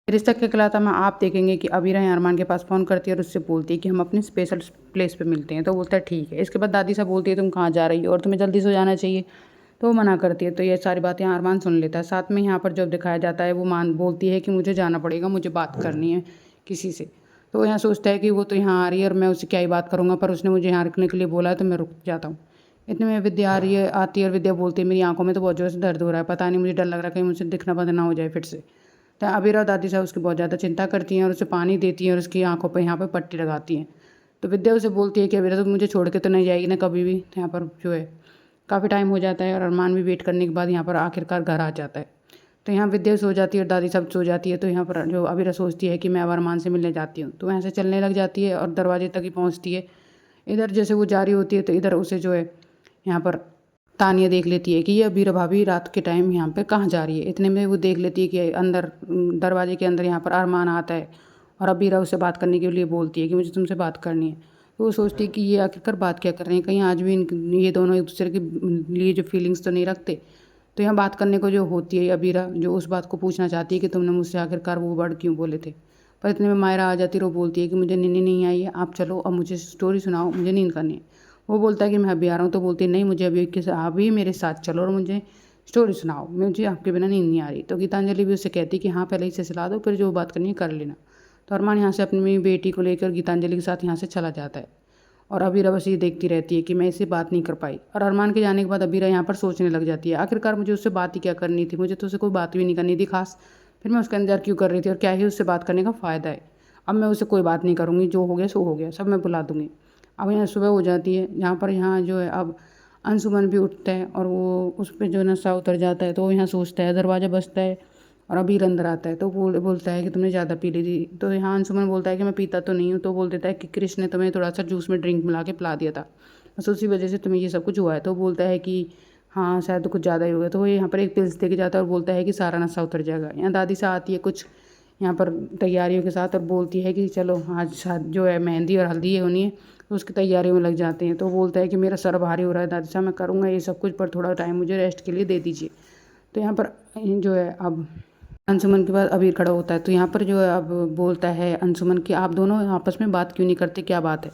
रिश्ता क्या कहलाता में आप देखेंगे कि अबीरा अरमान के पास फ़ोन करती है और उससे बोलती है कि हम अपने स्पेशल प्लेस पे मिलते हैं। तो बोलता है ठीक है। इसके बाद दादी साहब बोलती है तुम कहाँ जा रही हो और तुम्हें जल्दी से जाना चाहिए। तो वो मना करती है। तो ये सारी बातें अरमान सुन लेता है। साथ में यहाँ पर जब दिखाया जाता है वो बोलती है कि मुझे जाना पड़ेगा, मुझे बात करनी है किसी से। तो यहाँ सोचता है कि वो तो यहाँ आ रही है और मैं उससे क्या ही बात करूँगा, पर उसने मुझे यहाँ रुकने के लिए बोला है तो मैं रुक जाता हूँ। इतने में विद्या आ रही है आती है और विद्या बोलती है मेरी आंखों में तो बहुत ज़ोर से दर्द हो रहा है, पता नहीं मुझे डर लग रहा है कहीं मुझसे दिखना बंद ना हो जाए फिर से। तो अबीरा और दादी साहब उसकी बहुत ज़्यादा चिंता करती हैं और उसे पानी देती हैं और उसकी आंखों पर यहाँ पर पट्टी लगाती हैं। तो विद्या उसे बोलती है कि अबीरा तो मुझे छोड़ के तो नहीं जाएगी ना कभी भी। तो यहाँ पर जो है काफ़ी टाइम हो जाता है और अरमान भी वेट करने के बाद यहाँ पर आखिरकार घर आ जाता है। तो यहाँ विद्या सो जाती है और दादी साहब सो जाती है। तो यहाँ पर जो अबीरा सोचती है कि मैं अब अरमान से मिलने जाती हूँ। तो यहाँ से चलने लग जाती है और दरवाजे तक ही पहुँचती है। इधर जैसे वो जा रही होती है तो इधर उसे जो है यहाँ पर तानिया देख लेती है कि ये अबीरा भाभी रात के टाइम यहाँ पे कहाँ जा रही है। इतने में वो देख लेती है कि अंदर दरवाजे के अंदर यहाँ पर अरमान आता है और अबीरा उससे बात करने के लिए बोलती है कि मुझे तुमसे बात करनी है। तो वो सोचती है कि ये आखिरकार बात क्या कर रहे हैं, कहीं आज भी ये दोनों एक दूसरे के लिए जो फीलिंग्स तो नहीं रखते। तो यहाँ बात करने को जो होती है अबीरा जो उस बात को पूछना चाहती है कि तुमने मुझसे आखिरकार वो वर्ड क्यों बोले थे। पर इतने में मायरा आ जाती है और वो बोलती है कि मुझे नींद नहीं आई है, आप चलो अब मुझे स्टोरी सुनाओ, मुझे नींद करनी है। वो बोलता है कि मैं अभी आ रहा हूँ। तो बोलती है नहीं मुझे अभी मेरे साथ चलो और मुझे स्टोरी सुनाओ, मुझे आपके बिना नींद नहीं आ रही। तो गीतांजलि भी उससे कहती है कि हाँ पहले इसे सुला दो, फिर जो बात करनी है कर लेना। तो अरमान यहाँ से अपनी बेटी को लेकर गीतांजलि के साथ यहाँ से चला जाता है और अबीरा बस ये देखती रहती है कि मैं इससे बात नहीं कर पाई। और अरमान के जाने के बाद अबीरा यहाँ पर सोचने लग जाती है आखिरकार मुझे उससे बात ही क्या करनी थी, मुझे तो उससे कोई बात भी नहीं करनी थी खास। फिर मैं उसका इंतजार क्यों कर रही थी और क्या ही उससे बात करने का फ़ायदा है। अब मैं उससे कोई बात नहीं करूँगी, जो हो गया सो हो गया, सब मैं बुला दूँगी। अब यहाँ सुबह हो जाती है जहाँ पर यहाँ जो है अब अंशुमन भी उठता है और वो उस पर जो नशा उतर जाता है। तो वो यहाँ सोचता है, दरवाज़ा बजता है और अबीर अंदर आता है। तो बोलता है कि तुमने ज़्यादा पी ली थी। तो यहाँ अंशुमन बोलता है कि मैं पीता तो नहीं हूँ। तो बोल देता है कि कृष्ण ने तुम्हें थोड़ा सा जूस में ड्रिंक मिला के पिला दिया था, बस उसी वजह से तुम्हें ये सब कुछ हुआ है। तो बोलता है कि हाँ शायद तो कुछ ज़्यादा ही हो गया। तो वो यहाँ पर एक पिल्स दे के जाता है और बोलता है कि सारा नशा उतर जाएगा। यहाँ दादी सा आती है कुछ यहाँ पर तैयारियों के साथ और बोलती है कि चलो आज जो है मेहंदी और हल्दी है होनी है, तो उसकी तैयारियों में लग जाते हैं। तो बोलता है कि मेरा सर भारी हो रहा है दादी साहब, मैं करूँगा ये सब कुछ पर थोड़ा टाइम मुझे रेस्ट के लिए दे दीजिए। तो यहाँ पर जो है अब अंशुमन के बाद अबीर खड़ा होता है। तो यहाँ पर जो है अब बोलता है अंशुमन कि आप दोनों आपस में बात क्यों नहीं करते, क्या बात है।